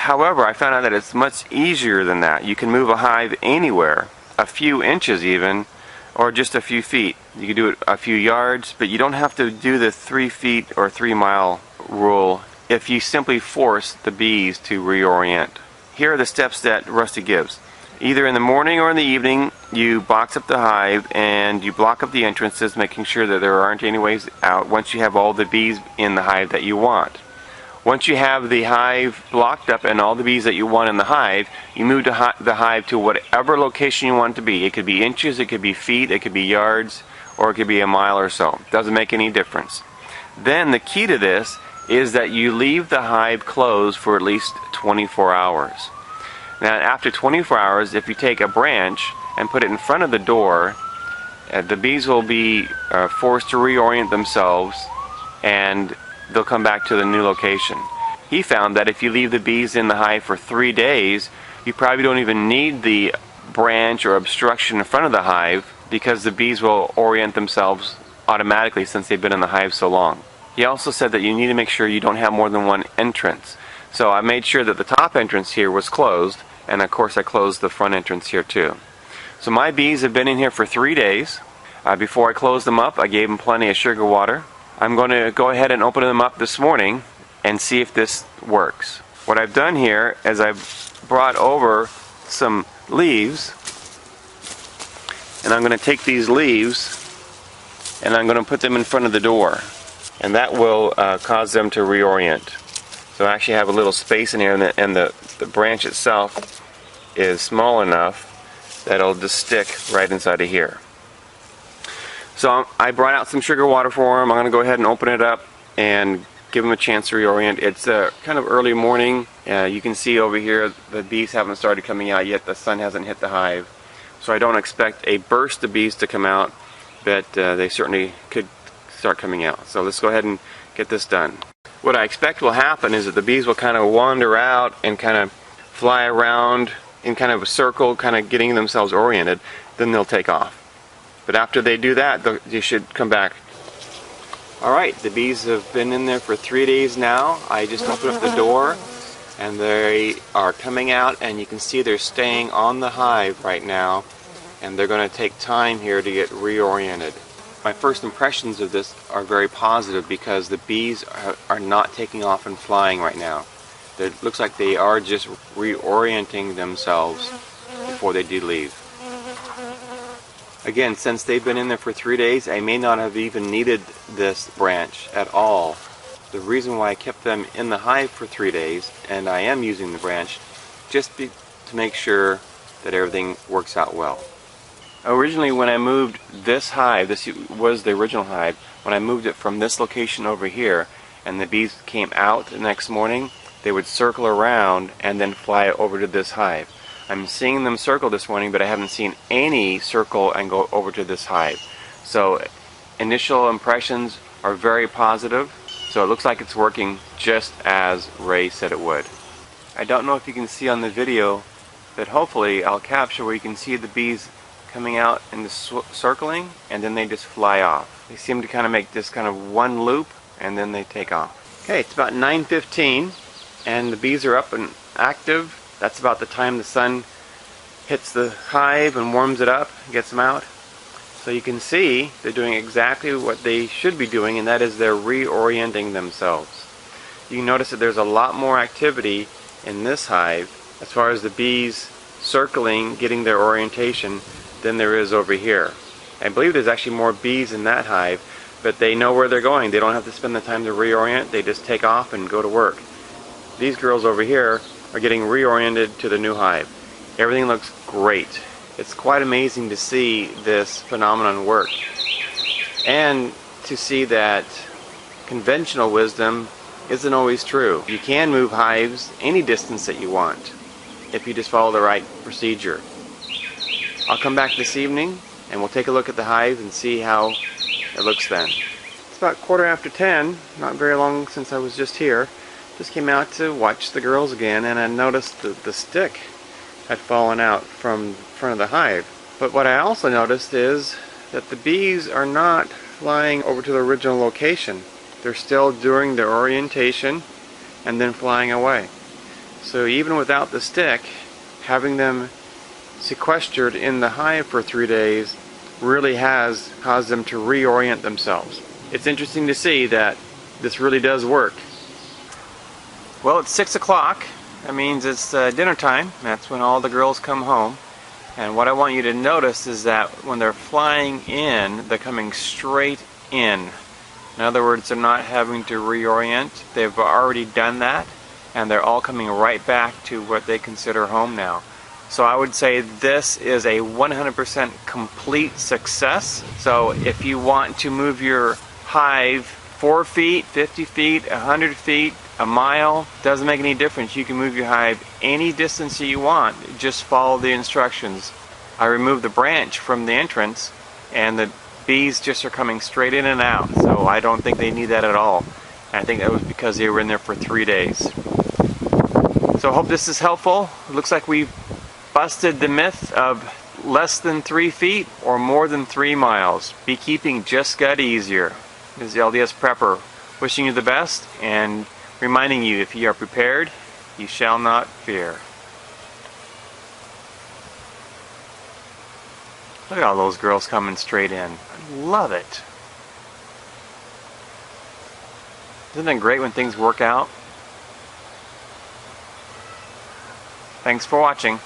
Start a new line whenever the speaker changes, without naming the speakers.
However, I found out that it's much easier than that. You can move a hive anywhere, a few inches even, or just a few feet. You can do it a few yards, but you don't have to do the 3 feet or 3 mile rule if you simply force the bees to reorient. Here are the steps that Rusty gives. Either in the morning or in the evening, you box up the hive and you block up the entrances, making sure that there aren't any ways out once you have all the bees in the hive that you want. Once you have the hive blocked up and all the bees that you want in the hive, you move the hive to whatever location you want it to be. It could be inches, it could be feet, it could be yards, or it could be a mile or so. Doesn't make any difference. Then the key to this is that you leave the hive closed for at least 24 hours. Now after 24 hours, if you take a branch and put it in front of the door, the bees will be forced to reorient themselves and they'll come back to the new location. He found that if you leave the bees in the hive for 3 days, you probably don't even need the branch or obstruction in front of the hive because the bees will orient themselves automatically since they've been in the hive so long. He also said that you need to make sure you don't have more than one entrance. So I made sure that the top entrance here was closed, and of course I closed the front entrance here too. So my bees have been in here for 3 days. Before I closed them up, I gave them plenty of sugar water. I'm going to go ahead and open them up this morning and see if this works. What I've done here is I've brought over some leaves, and I'm going to take these leaves and I'm going to put them in front of the door, and that will cause them to reorient. So I actually have a little space in here, and the branch itself is small enough that it'll just stick right inside of here. So I brought out some sugar water for them. I'm going to go ahead and open it up and give them a chance to reorient. It's kind of early morning. You can see over here the bees haven't started coming out yet. The sun hasn't hit the hive. So I don't expect a burst of bees to come out, but they certainly could start coming out. So let's go ahead and get this done. What I expect will happen is that the bees will kind of wander out and kind of fly around in kind of a circle, kind of getting themselves oriented. Then they'll take off. But after they do that, they should come back. Alright, the bees have been in there for 3 days now. I just opened up the door and they are coming out, and you can see they're staying on the hive right now, and they're going to take time here to get reoriented. My first impressions of this are very positive because the bees are not taking off and flying right now. It looks like they are just reorienting themselves before they do leave. Again, since they've been in there for 3 days, I may not have even needed this branch at all. The reason why I kept them in the hive for 3 days, and I am using the branch, just to make sure that everything works out well. Originally, when I moved this hive, this was the original hive, when I moved it from this location over here, and the bees came out the next morning, they would circle around and then fly over to this hive. I'm seeing them circle this morning, but I haven't seen any circle and go over to this hive. So initial impressions are very positive. So it looks like it's working just as Ray said it would. I don't know if you can see on the video, but hopefully I'll capture where you can see the bees coming out and circling, and then they just fly off. They seem to kind of make this kind of one loop, and then they take off. Okay, it's about 9:15, and the bees are up and active. That's about the time the sun hits the hive and warms it up, gets them out. So you can see they're doing exactly what they should be doing, and that is they're reorienting themselves. You can notice that there's a lot more activity in this hive as far as the bees circling, getting their orientation, than there is over here. I believe there's actually more bees in that hive, but they know where they're going. They don't have to spend the time to reorient. They just take off and go to work. These girls over here are getting reoriented to the new hive. Everything looks great. It's quite amazing to see this phenomenon work, and to see that conventional wisdom isn't always true. You can move hives any distance that you want if you just follow the right procedure. I'll come back this evening and we'll take a look at the hive and see how it looks then. It's about 10:15, not very long since I was just here. Just came out to watch the girls again, and I noticed that the stick had fallen out from front of the hive. But what I also noticed is that the bees are not flying over to the original location. They're still doing their orientation and then flying away. So even without the stick, having them sequestered in the hive for 3 days really has caused them to reorient themselves. It's interesting to see that this really does work. Well, it's 6 o'clock. That means it's dinner time. That's when all the girls come home. And what I want you to notice is that when they're flying in, they're coming straight in. In other words, they're not having to reorient. They've already done that, and they're all coming right back to what they consider home now. So I would say this is a 100% complete success. So if you want to move your hive 4 feet, 50 feet, 100 feet, a mile, doesn't make any difference. You can move your hive any distance you want. Just follow the instructions. I removed the branch from the entrance, and the bees just are coming straight in and out. So I don't think they need that at all. And I think that was because they were in there for 3 days. So I hope this is helpful. It looks like we've busted the myth of less than 3 feet or more than 3 miles. Beekeeping just got easier. This is the LDS Prepper wishing you the best and reminding you, if you are prepared, you shall not fear. Look at all those girls coming straight in. I love it. Isn't it great when things work out? Thanks for watching.